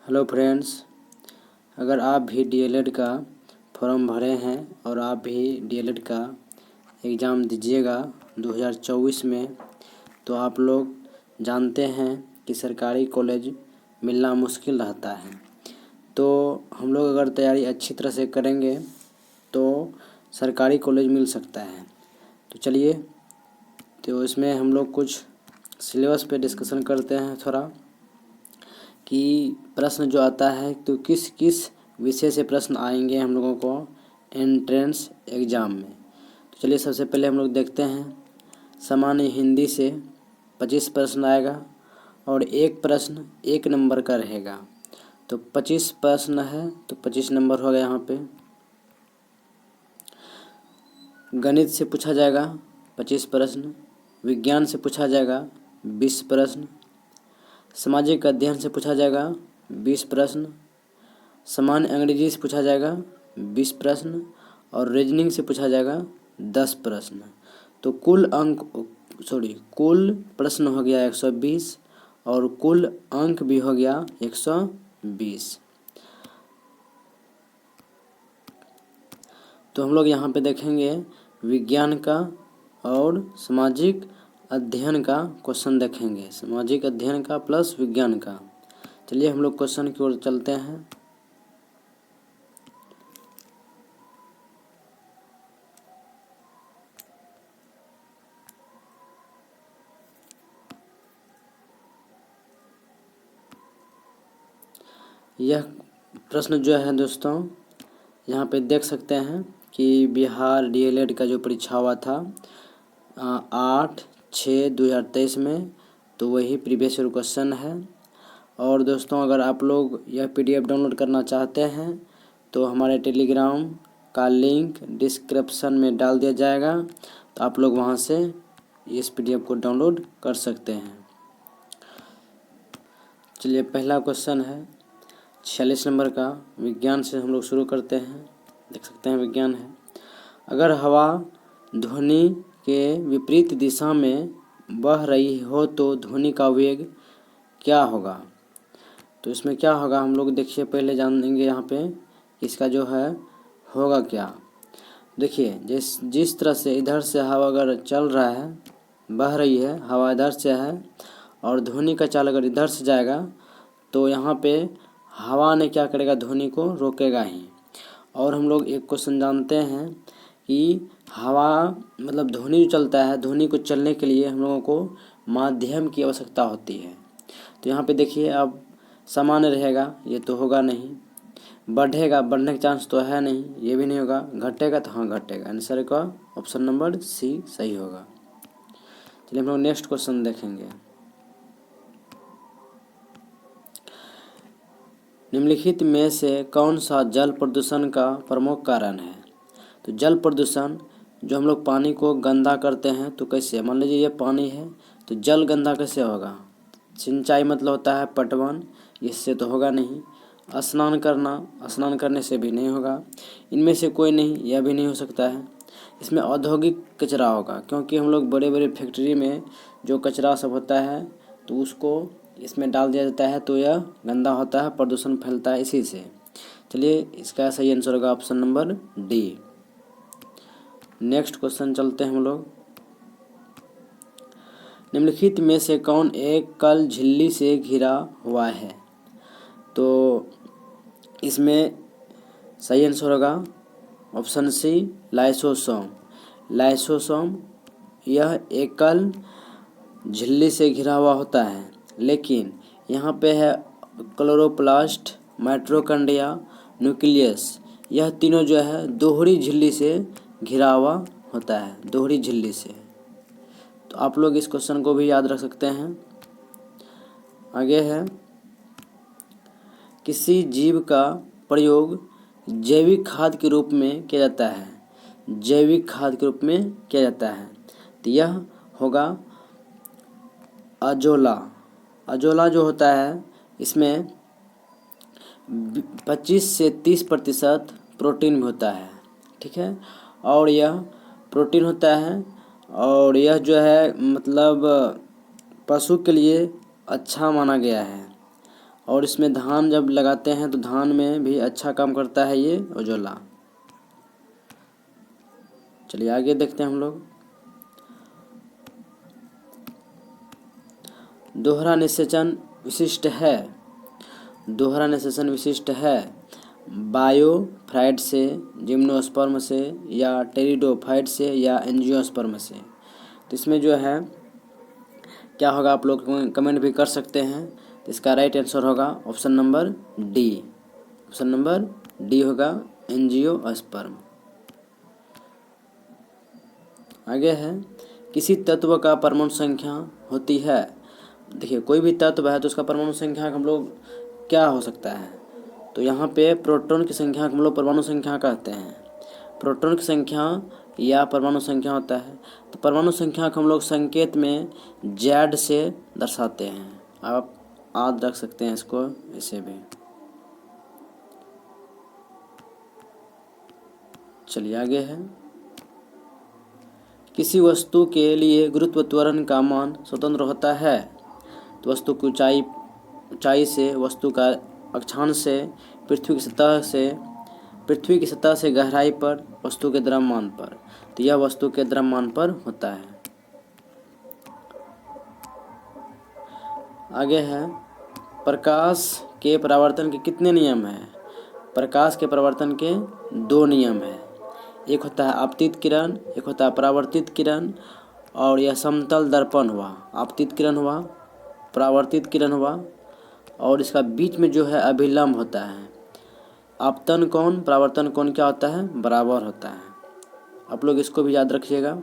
Hello friends, अगर आप भी डीएलएड का फॉर्म भरे हैं और आप भी डीएलएड का एग्ज़ाम दीजिएगा 2024 में, तो आप लोग जानते हैं कि सरकारी कॉलेज मिलना मुश्किल रहता है। तो हम लोग अगर तैयारी अच्छी तरह से करेंगे तो सरकारी कॉलेज मिल सकता है। तो चलिए, तो इसमें हम लोग कुछ सिलेबस पे डिस्कशन करते हैं थोड़ा, कि प्रश्न जो आता है तो किस किस विषय से प्रश्न आएंगे हम लोगों को एंट्रेंस एग्ज़ाम में। तो चलिए, सबसे पहले हम लोग देखते हैं। सामान्य हिंदी से 25 प्रश्न आएगा और एक प्रश्न 1 नंबर का रहेगा। तो 25 प्रश्न है तो 25 नंबर हो गया यहाँ पे। गणित से पूछा जाएगा 25 प्रश्न, विज्ञान से पूछा जाएगा 20 प्रश्न, सामाजिक अध्ययन से पूछा जाएगा 20 प्रश्न, सामान्य अंग्रेजी से पूछा जाएगा 20 प्रश्न और रीजनिंग से पूछा जाएगा 10 प्रश्न। तो कुल प्रश्न हो गया 120 और कुल अंक भी हो गया 120। तो हम लोग यहाँ पे देखेंगे विज्ञान का और सामाजिक अध्ययन का क्वेश्चन देखेंगे, सामाजिक अध्ययन का प्लस विज्ञान का। चलिए हम लोग क्वेश्चन की ओर चलते हैं। यह प्रश्न जो है दोस्तों, यहाँ पे देख सकते हैं कि बिहार डीएलएड का जो परीक्षा हुआ था 8/6/2023 में, तो वही प्रीवियस ईयर क्वेश्चन है। और दोस्तों, अगर आप लोग यह पीडीएफ डाउनलोड करना चाहते हैं तो हमारे टेलीग्राम का लिंक डिस्क्रिप्शन में डाल दिया जाएगा, तो आप लोग वहां से इस पीडीएफ को डाउनलोड कर सकते हैं। चलिए, पहला क्वेश्चन है 46 नंबर का, विज्ञान से हम लोग शुरू करते हैं। देख सकते हैं विज्ञान है। अगर हवा ध्वनि के विपरीत दिशा में बह रही हो तो ध्वनि का वेग क्या होगा? तो इसमें क्या होगा हम लोग देखिए, पहले जानेंगे यहाँ पे इसका जो है होगा क्या। देखिए, जिस तरह से इधर से हवा अगर चल रहा है, बह रही है, हवा इधर से है और ध्वनि का चाल अगर इधर से जाएगा, तो यहाँ पे हवा ने क्या करेगा, ध्वनि को रोकेगा ही। और हम लोग एक क्वेश्चन जानते हैं कि हवा मतलब ध्वनि जो चलता है, ध्वनि को चलने के लिए हम लोगों को माध्यम की आवश्यकता होती है। तो यहाँ पे देखिए, अब सामान्य रहेगा, ये तो होगा नहीं। बढ़ेगा, बढ़ने का चांस तो है नहीं, ये भी नहीं होगा। घटेगा तो हाँ घटेगा। आंसर का ऑप्शन नंबर सी सही होगा। चलिए हम लोग नेक्स्ट क्वेश्चन देखेंगे। निम्नलिखित में से कौन सा जल प्रदूषण का प्रमुख कारण है? तो जल प्रदूषण, जो हम लोग पानी को गंदा करते हैं, तो कैसे, मान लीजिए ये पानी है तो जल गंदा कैसे होगा? सिंचाई मतलब होता है पटवन, इससे तो होगा नहीं। स्नान करना, स्नान करने से भी नहीं होगा। इनमें से कोई नहीं, यह भी नहीं हो सकता है। इसमें औद्योगिक कचरा होगा, क्योंकि हम लोग बड़े बड़े फैक्ट्री में जो कचरा सब होता है तो उसको इसमें डाल दिया जाता है, तो यह गंदा होता है, प्रदूषण फैलता है इसी से। चलिए, इसका सही आंसर होगा option number D. Next question चलते हैं हम लोग। निम्नलिखित में से कौन एक कल झिल्ली से घिरा हुआ है? तो इसमें सही आंसर होगा ऑप्शन सी, लाइसोसोम। लाइसोसोम यह एकल झिल्ली से घिरा हुआ होता है, लेकिन यहाँ पे है क्लोरोप्लास्ट, माइटोकॉन्ड्रिया, न्यूक्लियस, यह तीनों जो है दोहरी झिल्ली से घिरा हुआ होता है, दोहरी झिल्ली से। तो आप लोग इस क्वेश्चन को भी याद रख सकते हैं। आगे है, किसी जीव का प्रयोग जैविक खाद के रूप में किया जाता है? जैविक खाद के रूप में किया जाता है, तो यह होगा अजोला। अजोला जो होता है, इसमें 25 से 30% प्रोटीन भी होता है, ठीक है। और यह प्रोटीन होता है और यह जो है मतलब पशु के लिए अच्छा माना गया है। और इसमें धान जब लगाते हैं तो धान में भी अच्छा काम करता है ये उजाला। चलिए आगे देखते हैं हम लोग। दोहरा निषेचन विशिष्ट है। दोहरा निषेचन विशिष्ट है बायोफाइट से, जिम्नोस्पर्म से, या टेरिडोफाइट से, या एंजियोस्पर्म से। तो इसमें जो है क्या होगा, आप लोग कमेंट भी कर सकते हैं। तो इसका राइट आंसर होगा option number D. Option number D होगा एंजियोस्पर्म। आगे है, किसी तत्व का परमाणु संख्या होती है। देखिए कोई भी तत्व है तो उसका परमाणु संख्या हम लोग क्या हो सकता है, तो यहाँ पे प्रोटॉन की संख्या हम लोग परमाणु संख्या कहते हैं। प्रोटॉन की संख्या या परमाणु संख्या होता है। तो परमाणु संख्या को हम लोग संकेत में जेड से दर्शाते हैं। आप याद रख सकते हैं इसको इसे भी। चलिए आगे है, किसी वस्तु के लिए गुरुत्व त्वरण का मान स्वतंत्र होता है। तो वस्तु की ऊंचाई से, वस्तु का अक्षांश से, पृथ्वी की सतह से गहराई पर, वस्तु के द्रव्यमान पर। तो यह वस्तु के द्रव्यमान पर होता है। आगे है, प्रकाश के परावर्तन के कितने नियम हैं। प्रकाश के परावर्तन के 2 नियम हैं। एक होता है आपतित किरण, एक होता है परावर्तित किरण। और यह समतल दर्पण हुआ, आपतित किरण हुआ, परावर्तित किरण हुआ, और इसका बीच में जो है अभिलंब होता है। आपतन कोण, परावर्तन कोण क्या होता है, बराबर होता है। आप लोग इसको भी याद रखिएगा।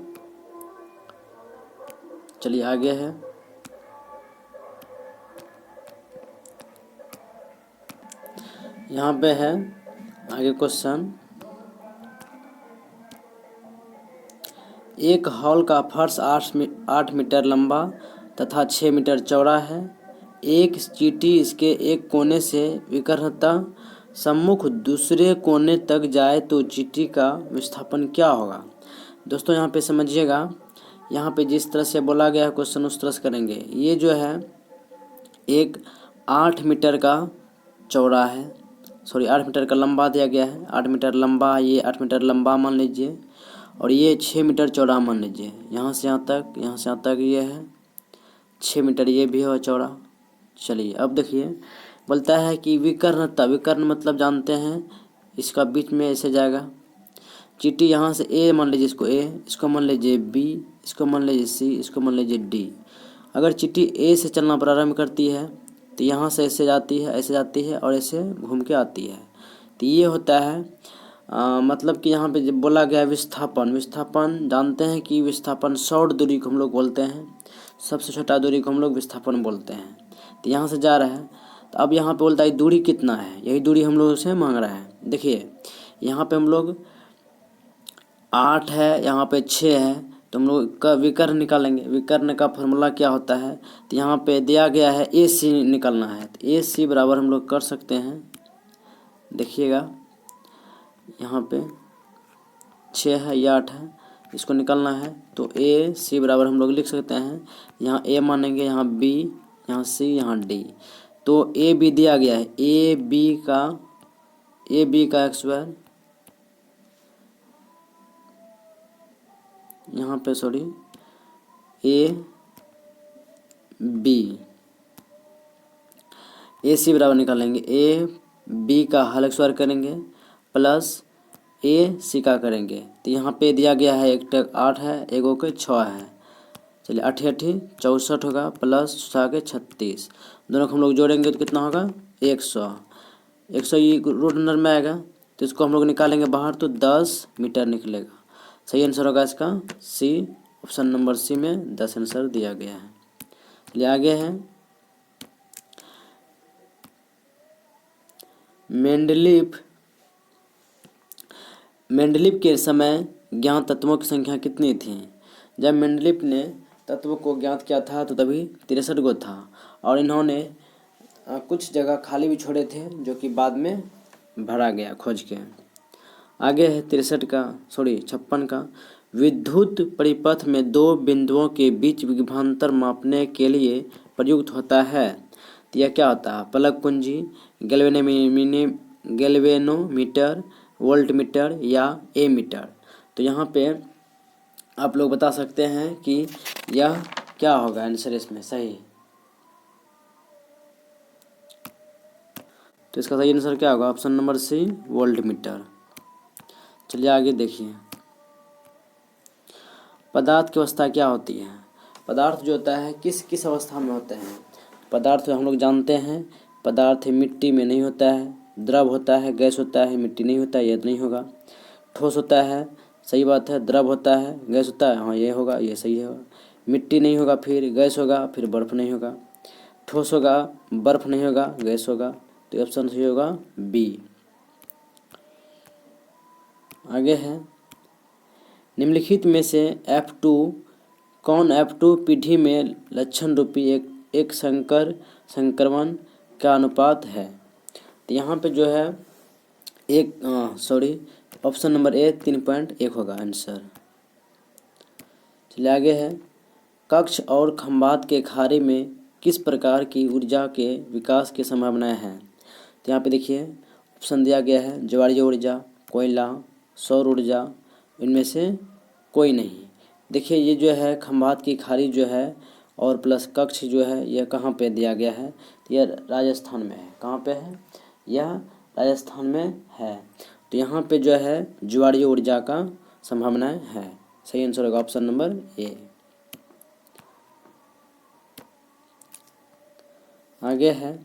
चलिए आगे है, यहाँ पे है आगे क्वेश्चन, एक हॉल का फर्श 8 मीटर लंबा तथा 6 मीटर चौड़ा है। एक चींटी इसके एक कोने से विकर्णतः सम्मुख दूसरे कोने तक जाए तो चींटी का विस्थापन क्या होगा। दोस्तों यहाँ पे समझिएगा, यहाँ पे जिस तरह से बोला गया है क्वेश्चन उस तरह से करेंगे। ये जो है एक 8 मीटर का चौड़ा है, 8 मीटर का लंबा दिया गया है। 8 मीटर लंबा, ये 8 मीटर लंबा मान लीजिए, और ये 6 मीटर चौड़ा मान लीजिए। यहाँ से यहाँ तक, यहाँ से यहाँ तक ये है 6 मीटर, ये भी है चौड़ा। चलिए अब देखिए, बोलता है कि विकर्णता, विकर्ण मतलब जानते हैं, इसका बीच में ऐसे जाएगा। चींटी यहाँ से ए मान लीजिए, इसको ए, इसको मान लीजिए बी, इसको मान लीजिए सी, इसको मान लीजिए डी। अगर चींटी ए से चलना प्रारंभ करती है तो यहाँ से ऐसे जाती है, ऐसे जाती है, और ऐसे घूम के आती है। तो ये होता है मतलब कि यहाँ पे जब बोला गया विस्थापन, विस्थापन जानते हैं कि विस्थापन शॉर्ट दूरी को हम लोग बोलते हैं, सबसे छोटा दूरी को हम लोग विस्थापन बोलते हैं। तो यहाँ से जा रहा है, तो अब यहाँ पे बोलता है दूरी कितना है, यही दूरी हम लोग से मांग रहा है। देखिए यहाँ पे हम लोग 8 है, यहाँ पे 6 है, तो हम लोग का विकर्ण निकालेंगे। विकर्ण का फॉर्मूला क्या होता है, तो यहाँ पे दिया गया है ए सी निकालना है। तो ए सी बराबर हम लोग कर सकते हैं, देखिएगा यहाँ पे 6 है, ये 8 है, इसको निकालना है। तो ए सी बराबर हम लोग लिख सकते हैं, यहाँ ए मानेंगे, यहाँ बी, यहाँ सी, यहाँ डी। तो ए बी दिया गया है, ए बी का एक्स स्क्वायर, यहाँ पे ए सी बराबर निकालेंगे, ए बी का हल स्क्वायर करेंगे प्लस ए सी का करेंगे। तो यहाँ पे दिया गया है, एक टक 8 है, एक ओके 6 है। चलिए 8 8 64 होगा, प्लस 6 के 36, दोनों को हम लोग जोड़ेंगे तो कितना होगा 100। 100 ये रूट अंडर में आएगा, तो इसको हम लोग निकालेंगे बाहर तो 10 मीटर निकलेगा। सही आंसर होगा इसका सी, ऑप्शन नंबर सी में 10 आंसर दिया गया है। चलिए आगे है, मेंडलीव के समय ज्ञात तत्वों की संख्या कितनी थी। जब मेंडलीव ने तत्वों को ज्ञात किया था तो तभी 63 गो था, और इन्होंने कुछ जगह खाली भी छोड़े थे जो कि बाद में भरा गया खोज के। आगे है 56 का, विद्युत परिपथ में 2 बिंदुओं के बीच विभवांतर मापने के लिए प्रयुक्त होता है। तो यह क्या होता है? प्लग कुंजी, गैल्वेनोमीटर, वोल्टमीटर या एमीटर। तो यहाँ पे आप लोग बता सकते हैं कि यह क्या होगा आंसर इसमें सही। तो इसका सही आंसर क्या होगा? Option number C, voltmeter. चलिए आगे देखिए, पदार्थ की अवस्था क्या होती है? पदार्थ जो होता है किस किस अवस्था में होते हैं? पदार्थ हम लोग जानते हैं, पदार्थ मिट्टी में नहीं होता है, द्रव होता है, गैस होता है, मिट्टी नहीं होता है, यह नहीं होगा। ठोस होता है, सही बात है, द्रव होता है, गैस होता है, हाँ ये होगा, ये सही है। मिट्टी नहीं होगा, फिर गैस होगा, फिर बर्फ़ नहीं होगा। ठोस होगा, बर्फ़ नहीं होगा, गैस होगा। तो ऑप्शन सही होगा बी। आगे है, निम्नलिखित में से F2 कौन F2 पीढ़ी में लक्षण रूपी एक संक्रमण का अनुपात है? तो यहाँ पे जो है ऑप्शन नंबर ए 3.1 होगा आंसर। चलिए आगे है, कक्ष और खंभात के खारे में किस प्रकार की ऊर्जा के विकास की संभावनाएं हैं? तो यहाँ पे देखिए ऑप्शन दिया गया है, ज्वारीय ऊर्जा, कोयला, सौर ऊर्जा, इनमें से कोई नहीं। देखिए ये जो है खंभात की खाड़ी जो है और प्लस कक्ष जो है यह कहाँ पे दिया गया है? यह राजस्थान में है। कहाँ पे है? यह राजस्थान में है। तो यहाँ पे जो है ज्वारीय ऊर्जा का संभावनाएं है। सही आंसर होगा ऑप्शन नंबर ए। आगे है,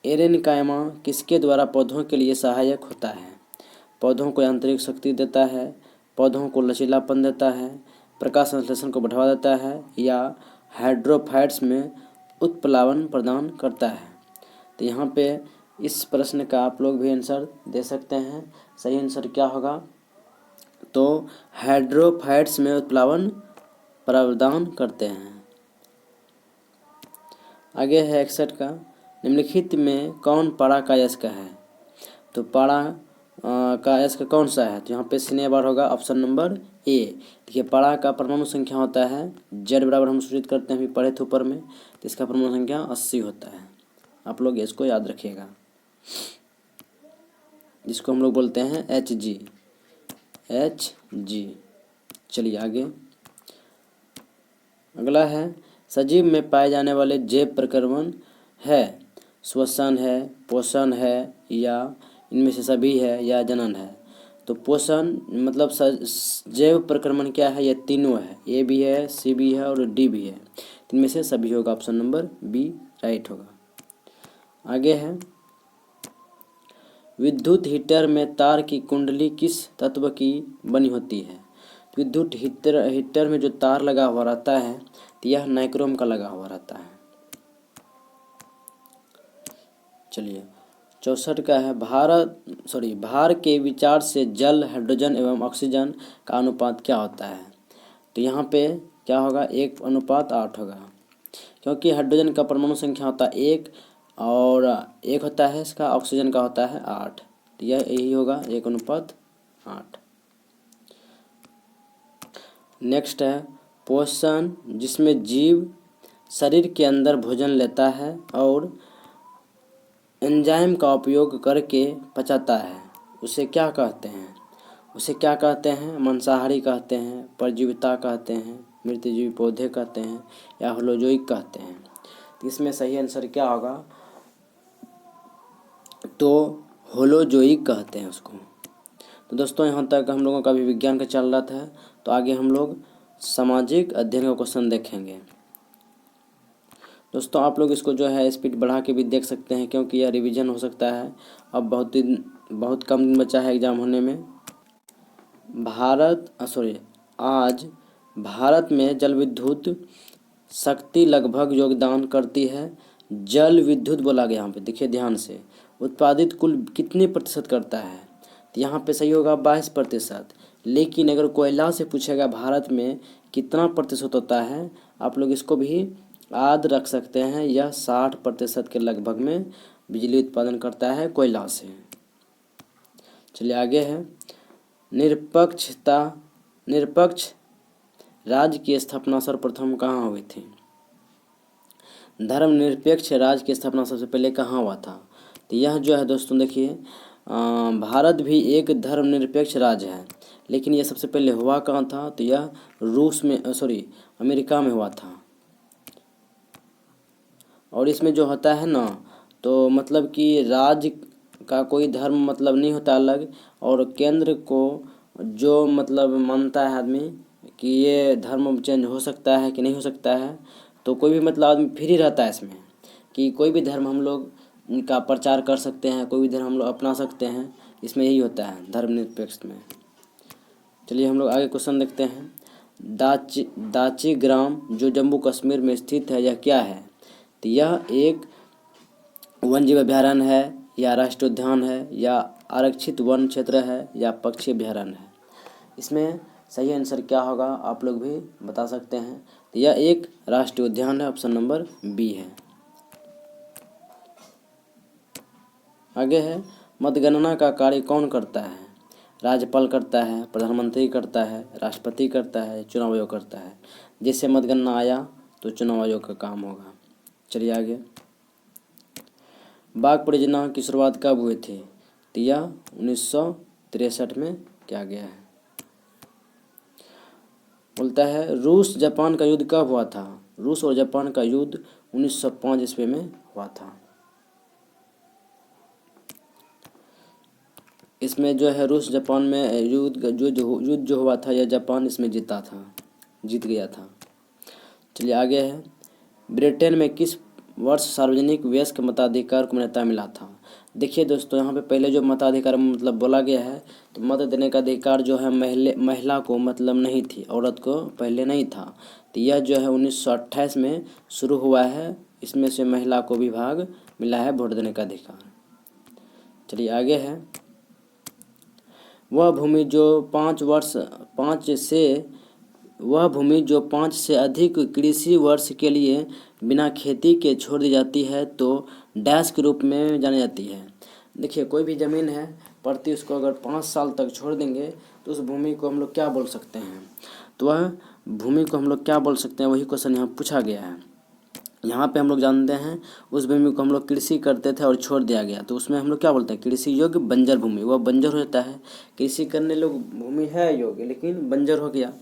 एरेनिकाइमा किसके द्वारा पौधों के लिए सहायक होता है? पौधों को यांत्रिक शक्ति देता है, पौधों को लचीलापन देता है, प्रकाश संश्लेषण को बढ़ावा देता है या हाइड्रोफाइट्स में उत्प्लावन प्रदान करता है? तो यहाँ पे इस प्रश्न का आप लोग भी आंसर दे सकते हैं। सही आंसर क्या होगा? तो हाइड्रोफाइट्स में उत्प्लावन प्रदान करते हैं। आगे है 61 का, निम्नलिखित में कौन पारा का अयस्क है? तो पारा का अयस्क कौन सा है? तो यहाँ पे सिनेबार होगा ऑप्शन नंबर ए। देखिए पारा का परमाणु संख्या होता है Z बराबर, हम सूचित करते हैं अभी पढ़े थे ऊपर में, तो इसका परमाणु संख्या 80 होता है। आप लोग इसको याद रखिएगा, जिसको हम लोग बोलते हैं Hg। चलिए आगे, अगला है, सजीव में पाए जाने वाले जैव प्रक्रमण है, श्वसन है, पोषण है या इनमें से सभी है या जनन है? तो पोषण मतलब जैव प्रक्रमण क्या है? ये तीनों है, ए भी है, सी भी है और डी भी है। इनमें से सभी होगा, ऑप्शन नंबर बी राइट होगा। आगे है, विद्युत हीटर में तार की कुंडली किस तत्व की बनी होती है? विद्युत हीटर में जो तार लगा हुआ रहता है तो यह नाइक्रोम का लगा हुआ रहता है। चलिए 64 का है, भार के विचार से जल, हाइड्रोजन एवं ऑक्सीजन का अनुपात क्या होता है? तो यहाँ पे क्या होगा? 1:8 होगा, क्योंकि हाइड्रोजन का परमाणु संख्या होता है 1 और 1 होता है इसका, ऑक्सीजन का होता है 8, तो यह यही होगा 1:8। नेक्स्ट है, पोषण जिसमें जीव शरीर के अंदर भोजन लेता है और एंजाइम का उपयोग करके पचाता है, उसे क्या कहते हैं? मांसाहारी कहते हैं, परजीविता कहते हैं, मृतजीवी पौधे कहते हैं या होलोजोइक कहते हैं? तो इसमें सही आंसर क्या होगा? तो होलोजोइक कहते हैं उसको। तो दोस्तों यहाँ तक हम लोगों का भी विज्ञान का चल रहा था, तो आगे हम लोग सामाजिक अध्ययन का क्वेश्चन देखेंगे। दोस्तों आप लोग इसको जो है स्पीड बढ़ा के भी देख सकते हैं, क्योंकि यह रिवीजन हो सकता है। अब बहुत कम दिन बचा है एग्ज़ाम होने में। आज भारत में जल विद्युत शक्ति लगभग योगदान करती है। जल विद्युत बोला गया यहाँ पे, देखिए ध्यान से, उत्पादित कुल कितने प्रतिशत करता है? तो यहाँ पे सही होगा 22%। लेकिन अगर कोयला से पूछेगा भारत में कितना प्रतिशत होता है, आप लोग इसको भी याद रख सकते हैं। यह 60% के लगभग में बिजली उत्पादन करता है कोयला से। चलिए आगे है, निरपेक्ष राज्य की स्थापना सर्वप्रथम कहाँ हुई थी? धर्मनिरपेक्ष राज्य की स्थापना सबसे पहले कहाँ हुआ था? तो यह जो है दोस्तों देखिए, भारत भी एक धर्मनिरपेक्ष राज्य है, लेकिन यह सबसे पहले हुआ कहाँ था? तो यह रूस में अमेरिका में हुआ था। और इसमें जो होता है ना, तो मतलब कि राज्य का कोई धर्म मतलब नहीं होता अलग, और केंद्र को जो मतलब मानता है आदमी कि ये धर्म चेंज हो सकता है कि नहीं हो सकता है, तो कोई भी मतलब आदमी फ्री रहता है इसमें कि कोई भी धर्म हम लोग का प्रचार कर सकते हैं, कोई भी धर्म हम लोग अपना सकते हैं। इसमें यही होता है धर्मनिरपेक्ष में। चलिए हम लोग आगे क्वेश्चन देखते हैं। दाची ग्राम जो जम्मू कश्मीर में स्थित है, यह क्या है? तो यह एक वन्यजीव अभयारण्य है, या राष्ट्रीय उद्यान है, या आरक्षित वन क्षेत्र है, या पक्षी अभयारण्य है। इसमें सही आंसर क्या होगा आप लोग भी बता सकते हैं। तो यह एक राष्ट्रीय उद्यान है, ऑप्शन नंबर बी है। आगे है, मतगणना का कार्य कौन करता है? राज्यपाल करता है, प्रधानमंत्री करता है, राष्ट्रपति करता है, चुनाव आयोग करता है। जैसे मतगणना आया तो चुनाव आयोग का काम होगा। चलिए आगे, बाघ परियोजना की शुरुआत कब हुई थी? तो यह 1963 में किया गया है। बोलता है रूस जापान का युद्ध कब हुआ था? रूस और जापान का युद्ध 1905 ईस्वी में हुआ था। इसमें जो है रूस जापान में युद्ध जो हुआ था, यह जापान इसमें जीत गया था। चलिए आगे है, ब्रिटेन में किस वर्ष सार्वजनिक वयस्क मताधिकार को मान्यता मिला था? देखिए दोस्तों, यहाँ पे पहले जो मताधिकार मतलब बोला गया है, तो मत देने का अधिकार जो है महिला को मतलब नहीं थी, औरत को पहले नहीं था। तो यह जो है 1928 में शुरू हुआ है। इसमें से महिला को भी भाग मिला है वोट देने का अधिकार। चलिए आगे है, वह भूमि जो 5 से अधिक कृषि वर्ष के लिए बिना खेती के छोड़ दी जाती है तो डैश के रूप में जानी जाती है। देखिए, कोई भी ज़मीन है पड़ती, उसको अगर 5 साल तक छोड़ देंगे तो उस भूमि को हम लोग क्या बोल सकते हैं? तो वह भूमि को हम लोग क्या बोल सकते हैं, वही क्वेश्चन यहाँ पूछा गया है। यहाँ पे हम लोग जानते हैं उस भूमि को हम लोग कृषि करते थे और छोड़ दिया गया, तो उसमें हम लोग क्या बोलते हैं? कृषि योग्य बंजर भूमि। वह बंजर हो जाता है, कृषि करने लोग भूमि है योग्य लेकिन बंजर हो गया।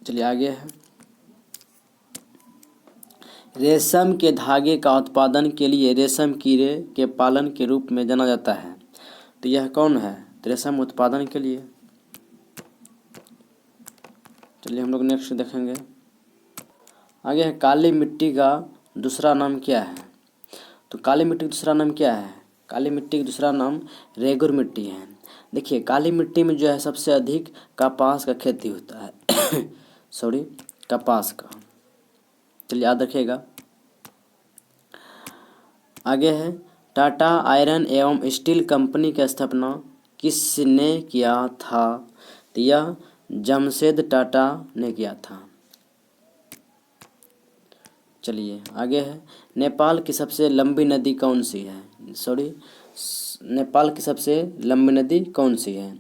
चलिए आगे है, रेशम के धागे का उत्पादन के लिए रेशम कीड़े के पालन के रूप में जाना जाता है। तो यह कौन है? तो रेशम उत्पादन के लिए। चलिए हम लोग नेक्स्ट देखेंगे। आगे है, काली मिट्टी का दूसरा नाम क्या है? तो काली मिट्टी का दूसरा नाम क्या है? काली मिट्टी का दूसरा नाम रेगुर मिट्टी है। देखिए, काली मिट्टी में जो है सबसे अधिक कपास का खेती होता है कपास का। चलिए याद रखिएगा। आगे है, टाटा आयरन एवं स्टील कंपनी की स्थापना किसने किया था? तो यह जमशेद टाटा ने किया था। चलिए आगे है, नेपाल की सबसे लंबी नदी कौन सी है? नेपाल की सबसे लंबी नदी कौन सी है?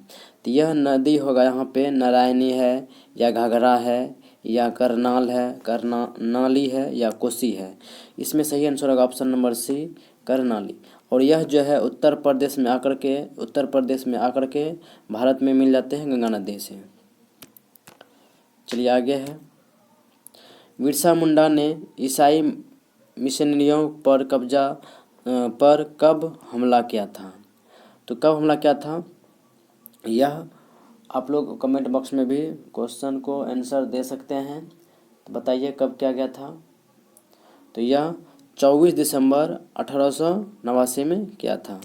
तो यह नदी होगा यहाँ पे नारायणी है, या घाघरा है, या करनाली है, या कोसी है। इसमें सही आंसर होगा ऑप्शन नंबर सी, करनाली। और यह जो है उत्तर प्रदेश में आकर के भारत में मिल जाते हैं गंगा नदी से। चलिए आगे है, बिरसा मुंडा ने ईसाई मिशनरियों पर कब हमला किया था? तो कब हमला किया था, यह आप लोग कमेंट बॉक्स में भी क्वेश्चन को आंसर दे सकते हैं। तो बताइए कब किया गया था? तो यह 24 दिसंबर 1889 में किया था।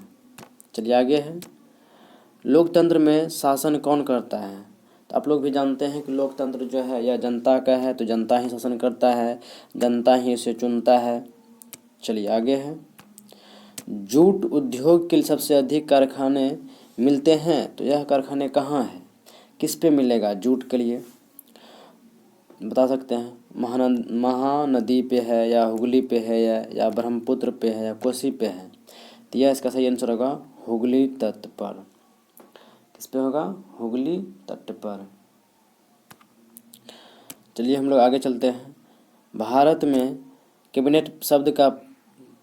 चलिए आगे है, लोकतंत्र में शासन कौन करता है? तो आप लोग भी जानते हैं कि लोकतंत्र जो है यह जनता का है, तो जनता ही शासन करता है, जनता ही इसे चुनता है। चलिए आगे है, जूट उद्योग के लिए सबसे अधिक कारखाने मिलते हैं, तो यह कारखाने कहाँ है? किस पे मिलेगा जूट के लिए? बता सकते हैं, महानदी पे है, या हुगली पे है, या ब्रह्मपुत्र पे है, या कोसी पे है। तो यह इसका सही आंसर होगा हुगली तट पर। किस पे होगा? हुगली तट पर। चलिए हम लोग आगे चलते हैं। भारत में कैबिनेट शब्द का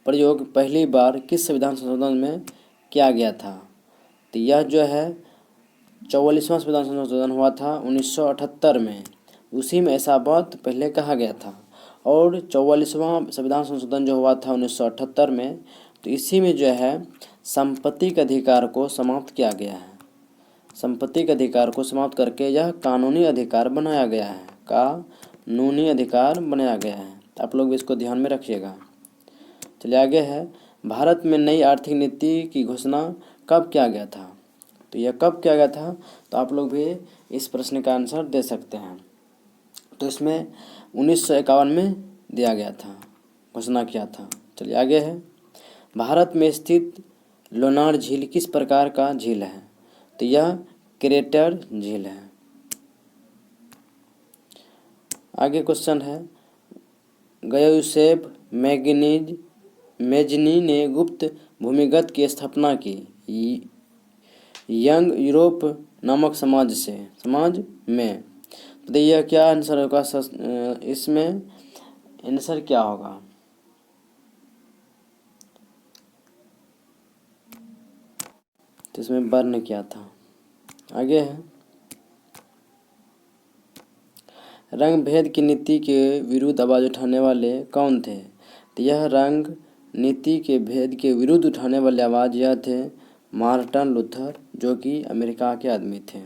प्रयोग पहली बार किस संविधान संशोधन में किया गया था? तो यह जो है 44वां संविधान संशोधन हुआ था 1978 में, उसी में ऐसा बात पहले कहा गया था। और 44वां संविधान संशोधन जो हुआ था 1978 में, तो इसी में जो है संपत्ति के अधिकार को समाप्त किया गया है। संपत्ति के अधिकार को समाप्त करके यह कानूनी अधिकार बनाया गया है, कानूनी अधिकार बनाया गया है। आप लोग भी इसको ध्यान में रखिएगा। चलिए आगे है, भारत में नई आर्थिक नीति की घोषणा कब किया गया था? तो यह कब किया गया था? तो आप लोग भी इस प्रश्न का आंसर दे सकते हैं। तो इसमें 1951 में दिया गया था, घोषणा किया था। चलिए आगे है, भारत में स्थित लोनार झील किस प्रकार का झील है? तो यह क्रेटर झील है। आगे क्वेश्चन है, गयोसेफ मेजनी ने गुप्त भूमिगत की स्थापना की यंग यूरोप नामक समाज में। तो यह क्या आंसर होगा? इसमें आंसर क्या होगा? तो इसमें बर्न किया था। आगे है, रंग भेद की नीति के विरुद्ध आवाज उठाने वाले कौन थे? तो यह रंग नीति के भेद के विरुद्ध उठाने वाले आवाज़ यह थे मार्टिन लूथर, जो कि अमेरिका के आदमी थे।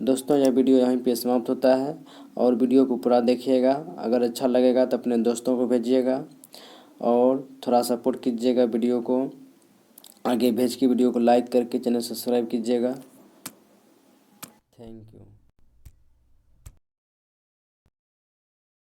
दोस्तों यह वीडियो यहीं पे समाप्त होता है, और वीडियो को पूरा देखिएगा। अगर अच्छा लगेगा तो अपने दोस्तों को भेजिएगा और थोड़ा सपोर्ट कीजिएगा वीडियो को आगे भेज के। वीडियो को लाइक करके चैनल सब्सक्राइब कीजिएगा। Thank you.